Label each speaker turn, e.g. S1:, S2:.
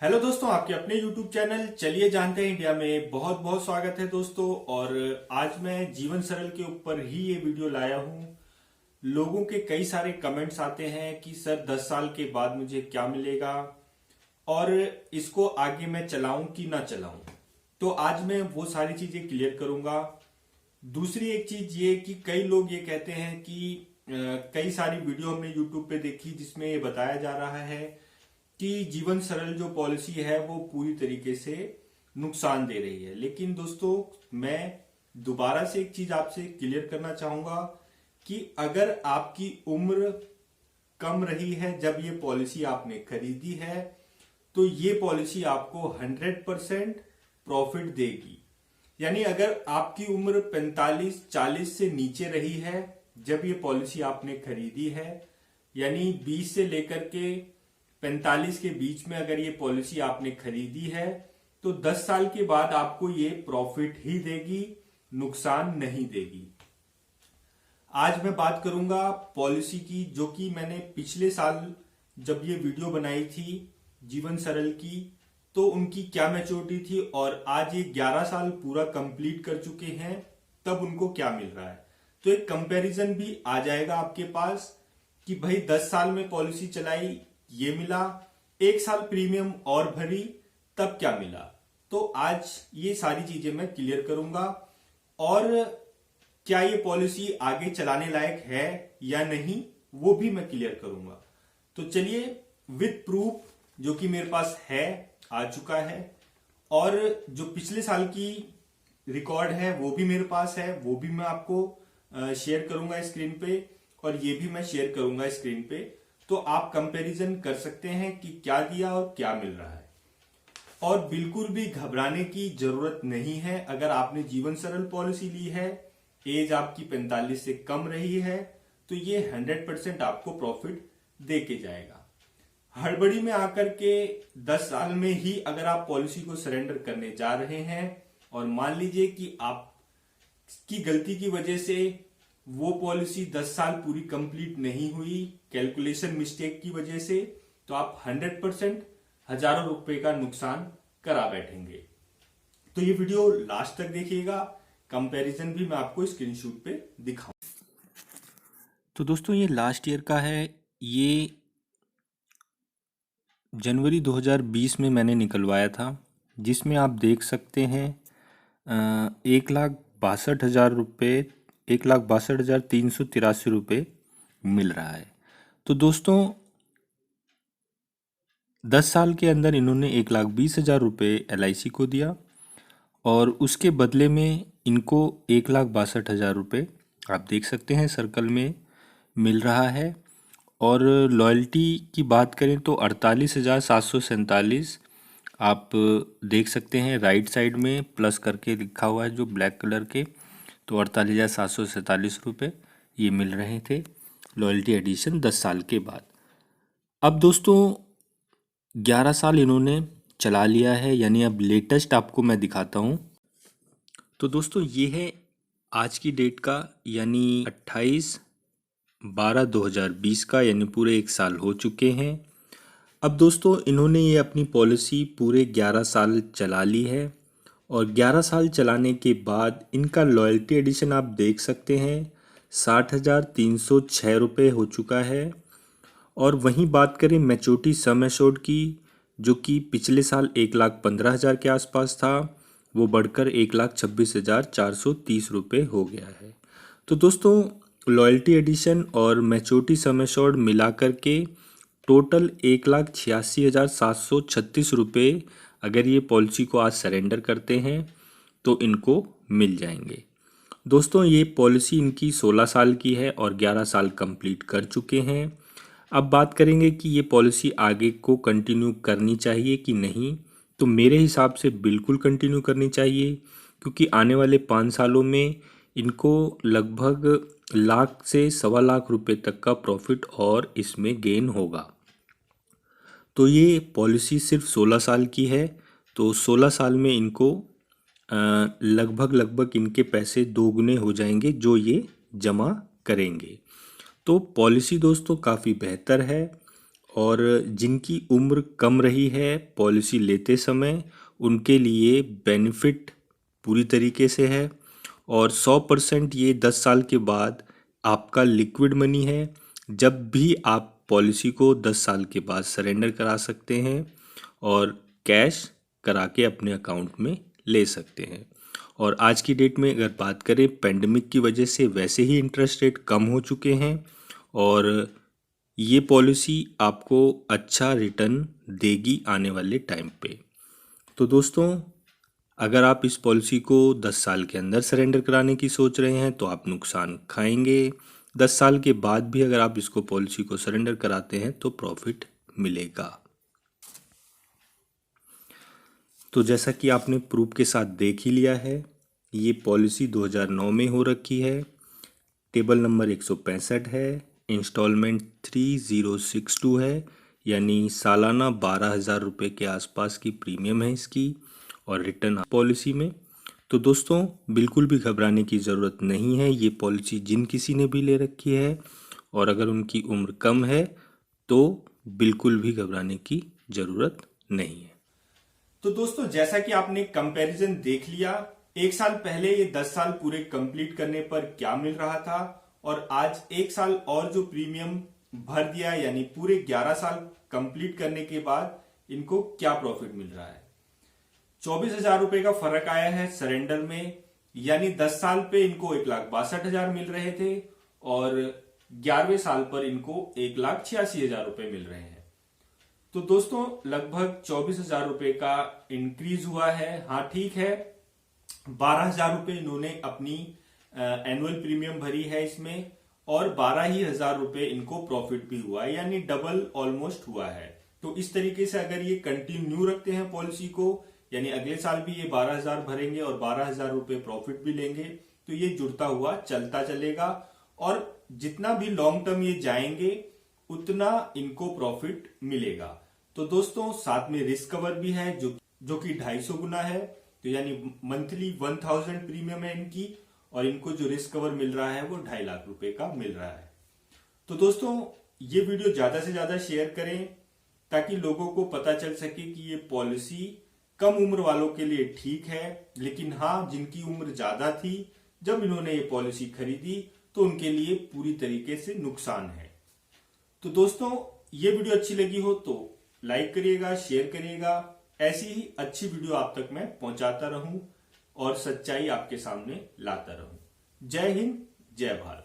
S1: Hello दोस्तों, आपके अपने YouTube चैनल चलिए जानते हैं इंडिया में बहुत बहुत स्वागत है दोस्तों। और आज मैं जीवन सरल के ऊपर ही ये वीडियो लाया हूँ। लोगों के कई सारे कमेंट्स आते हैं कि सर 10 साल के बाद मुझे क्या मिलेगा और इसको आगे मैं चलाऊं कि ना चलाऊं। तो आज मैं वो सारी चीजें क्लियर करूंगा। दूसरी एक चीज ये कि कई लोग ये कहते हैं कि कई सारी वीडियो हमने यूट्यूब पे देखी जिसमें ये बताया जा रहा है कि जीवन सरल जो पॉलिसी है वो पूरी तरीके से नुकसान दे रही है। लेकिन दोस्तों, मैं दोबारा से एक चीज आपसे क्लियर करना चाहूंगा कि अगर आपकी उम्र कम रही है जब ये पॉलिसी आपने खरीदी है तो ये पॉलिसी आपको 100% प्रॉफिट देगी। यानी अगर आपकी उम्र 45-40 से नीचे रही है जब ये पॉलिसी आपने खरीदी है, यानी 20 से लेकर के 45 के बीच में अगर ये पॉलिसी आपने खरीदी है तो 10 साल के बाद आपको ये प्रॉफिट ही देगी, नुकसान नहीं देगी। आज मैं बात करूंगा पॉलिसी की, जो कि मैंने पिछले साल जब ये वीडियो बनाई थी जीवन सरल की तो उनकी क्या मैच्योरिटी थी और आज ये 11 साल पूरा कंप्लीट कर चुके हैं तब उनको क्या मिल रहा है। तो एक कंपैरिजन भी आ जाएगा आपके पास कि भाई 10 साल में पॉलिसी चलाई ये मिला, एक साल प्रीमियम और भरी तब क्या मिला। तो आज ये सारी चीजें मैं क्लियर करूंगा और क्या ये पॉलिसी आगे चलाने लायक है या नहीं वो भी मैं क्लियर करूंगा। तो चलिए, विद प्रूफ जो कि मेरे पास है आ चुका है और जो पिछले साल की रिकॉर्ड है वो भी मेरे पास है, वो भी मैं आपको शेयर करूंगा स्क्रीन पे और ये भी मैं शेयर करूंगा स्क्रीन पे। तो आप कंपैरिजन कर सकते हैं कि क्या दिया और क्या मिल रहा है। और बिल्कुल भी घबराने की जरूरत नहीं है। अगर आपने जीवन सरल पॉलिसी ली है, एज आपकी 45 से कम रही है, तो ये 100% आपको प्रॉफिट दे के जाएगा। हड़बड़ी में आकर के 10 साल में ही अगर आप पॉलिसी को सरेंडर करने जा रहे हैं और मान लीजिए कि आपकी गलती की वजह से वो पॉलिसी 10 साल पूरी कंप्लीट नहीं हुई कैलकुलेशन मिस्टेक की वजह से, तो आप 100% हजारों रुपए का नुकसान करा बैठेंगे। तो ये वीडियो लास्ट तक देखिएगा, कंपैरिजन भी मैं आपको स्क्रीनशॉट पे दिखाऊं।
S2: तो दोस्तों ये लास्ट ईयर का है। ये जनवरी 2020 में मैंने निकलवाया था, जिसमें आप देख सकते हैं 1,62,000 रुपये, 1,62,383 रुपये मिल रहा है। तो दोस्तों 10 साल के अंदर इन्होंने 1,20,000 रुपये LIC को दिया और उसके बदले में इनको 1,62,000 रुपये आप देख सकते हैं सर्कल में मिल रहा है। और लॉयल्टी की बात करें तो 48,747 आप देख सकते हैं राइट साइड में प्लस करके लिखा हुआ है जो ब्लैक कलर के। तो 48,747 रुपये ये मिल रहे थे लॉयल्टी एडिशन 10 साल के बाद। अब दोस्तों 11 साल इन्होंने चला लिया है, यानी अब लेटेस्ट आपको मैं दिखाता हूँ। तो दोस्तों ये है आज की डेट का, यानी 28/12/2020 का, यानी पूरे 1 साल हो चुके हैं। अब दोस्तों इन्होंने ये अपनी पॉलिसी पूरे 11 साल चला ली है और 11 साल चलाने के बाद इनका लॉयल्टी एडिशन आप देख सकते हैं 60,306 रुपये हो चुका है। और वहीं बात करें मैच्योरिटी सम एश्योर्ड की, जो कि पिछले साल 1,15,000 के आसपास था, वो बढ़कर 1,26,430 रुपये हो गया है। तो दोस्तों लॉयल्टी एडिशन और मैच्योरिटी सम एश्योर्ड मिलाकर के टोटल 1,86,736 रुपये अगर ये पॉलिसी को आज सरेंडर करते हैं तो इनको मिल जाएंगे। दोस्तों ये पॉलिसी इनकी 16 साल की है और 11 साल कंप्लीट कर चुके हैं। अब बात करेंगे कि ये पॉलिसी आगे को कंटिन्यू करनी चाहिए कि नहीं। तो मेरे हिसाब से बिल्कुल कंटिन्यू करनी चाहिए, क्योंकि आने वाले 5 सालों में इनको लगभग लाख से 1,25,00,000 रुपये तक का प्रॉफिट और इसमें गेन होगा। तो ये पॉलिसी सिर्फ 16 साल की है, तो 16 साल में इनको लगभग लगभग इनके पैसे दोगुने हो जाएंगे जो ये जमा करेंगे। तो पॉलिसी दोस्तों काफ़ी बेहतर है और जिनकी उम्र कम रही है पॉलिसी लेते समय उनके लिए बेनिफिट पूरी तरीके से है। और 100% ये 10 साल के बाद आपका लिक्विड मनी है। जब भी आप पॉलिसी को 10 साल के बाद सरेंडर करा सकते हैं और कैश करा के अपने अकाउंट में ले सकते हैं। और आज की डेट में अगर बात करें, पेंडेमिक की वजह से वैसे ही इंटरेस्ट रेट कम हो चुके हैं और ये पॉलिसी आपको अच्छा रिटर्न देगी आने वाले टाइम पे। तो दोस्तों, अगर आप इस पॉलिसी को 10 साल के अंदर सरेंडर कराने की सोच रहे हैं तो आप नुकसान खाएंगे। 10 साल के बाद भी अगर आप इसको पॉलिसी को सरेंडर कराते हैं तो प्रॉफिट मिलेगा। तो जैसा कि आपने प्रूफ के साथ देख ही लिया है, ये पॉलिसी 2009 में हो रखी है। टेबल नंबर 165 है, इंस्टॉलमेंट 3062 है, यानी सालाना 12,000 रुपये के आसपास की प्रीमियम है इसकी और रिटर्न पॉलिसी में। तो दोस्तों, बिल्कुल भी घबराने की ज़रूरत नहीं है। ये पॉलिसी जिन किसी ने भी ले रखी है और अगर उनकी उम्र कम है तो बिल्कुल भी घबराने की ज़रूरत नहीं है।
S1: तो दोस्तों, जैसा कि आपने कंपैरिजन देख लिया, एक साल पहले ये 10 साल पूरे कंप्लीट करने पर क्या मिल रहा था और आज एक साल और जो प्रीमियम भर दिया यानी पूरे 11 साल कंप्लीट करने के बाद इनको क्या प्रॉफिट मिल रहा है। 24,000 रुपए का फर्क आया है सरेंडर में, यानी 10 साल पे इनको 1,62,000 मिल रहे थे और 11वें साल पर इनको 1,86,000 रुपए मिल रहे हैं। तो दोस्तों, लगभग 24,000 रुपए का इंक्रीज हुआ है। हाँ ठीक है, 12,000 रुपए इन्होंने अपनी एनुअल प्रीमियम भरी है इसमें और 12,000 रुपए इनको प्रॉफिट भी हुआ है, यानी डबल ऑलमोस्ट हुआ है। तो इस तरीके से अगर ये कंटिन्यू रखते हैं पॉलिसी को, यानी अगले साल भी ये 12,000 भरेंगे और 12,000 रुपए प्रॉफिट भी लेंगे, तो ये जुड़ता हुआ चलता चलेगा और जितना भी लॉन्ग टर्म ये जाएंगे उतना इनको प्रॉफिट मिलेगा। तो दोस्तों, साथ में रिस्क कवर भी है जो कि 250 गुना है। तो यानी मंथली 1,000 प्रीमियम है इनकी और इनको जो रिस्क कवर मिल रहा है वो 2.5 लाख रुपए का मिल रहा है। तो दोस्तों, ये वीडियो ज्यादा से ज्यादा शेयर करें ताकि लोगों को पता चल सके कि ये पॉलिसी कम उम्र वालों के लिए ठीक है, लेकिन हाँ, जिनकी उम्र ज्यादा थी जब इन्होंने ये पॉलिसी खरीदी तो उनके लिए पूरी तरीके से नुकसान है। तो दोस्तों, ये वीडियो अच्छी लगी हो तो लाइक करिएगा, शेयर करिएगा। ऐसी ही अच्छी वीडियो आप तक मैं पहुंचाता रहूं और सच्चाई आपके सामने लाता रहूं। जय हिंद, जय भारत।